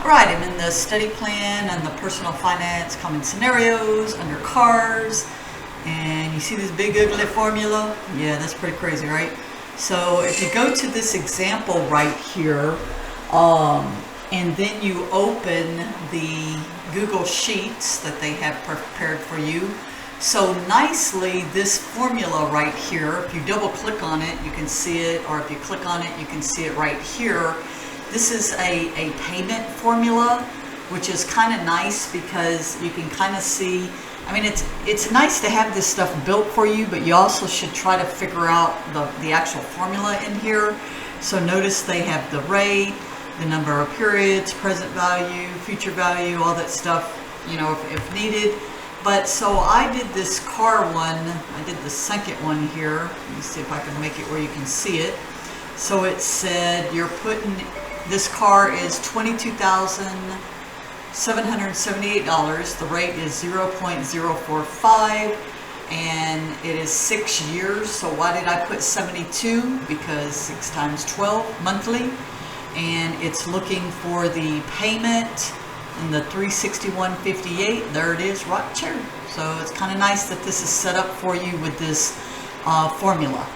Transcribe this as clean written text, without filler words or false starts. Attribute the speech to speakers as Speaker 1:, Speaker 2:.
Speaker 1: Right, I'm in the study plan and the personal finance common scenarios under cars, and you see this big ugly formula? Yeah, that's pretty crazy, right? So if you go to this example right here, and then you open the Google Sheets that they have prepared for you, so nicely this formula right here, if you double click on it, you can see it, or if you click on it, you can see it right here. This is a payment formula, which is kind of nice because you can kind of see, I mean, it's nice to have this stuff built for you, but you also should try to figure out the actual formula in here. So notice they have the rate, the number of periods, present value, future value, all that stuff, you know, if needed. But so I did this car one, I did the second one here. Let me see if I can make it where you can see it. So it said you're putting, this car is $22,778. The rate is 0.045 and it is 6 years. So why did I put 72? Because 6 times 12 monthly. And it's looking for the payment and the $361.58. There it is right there. So it's kind of nice that this is set up for you with this formula.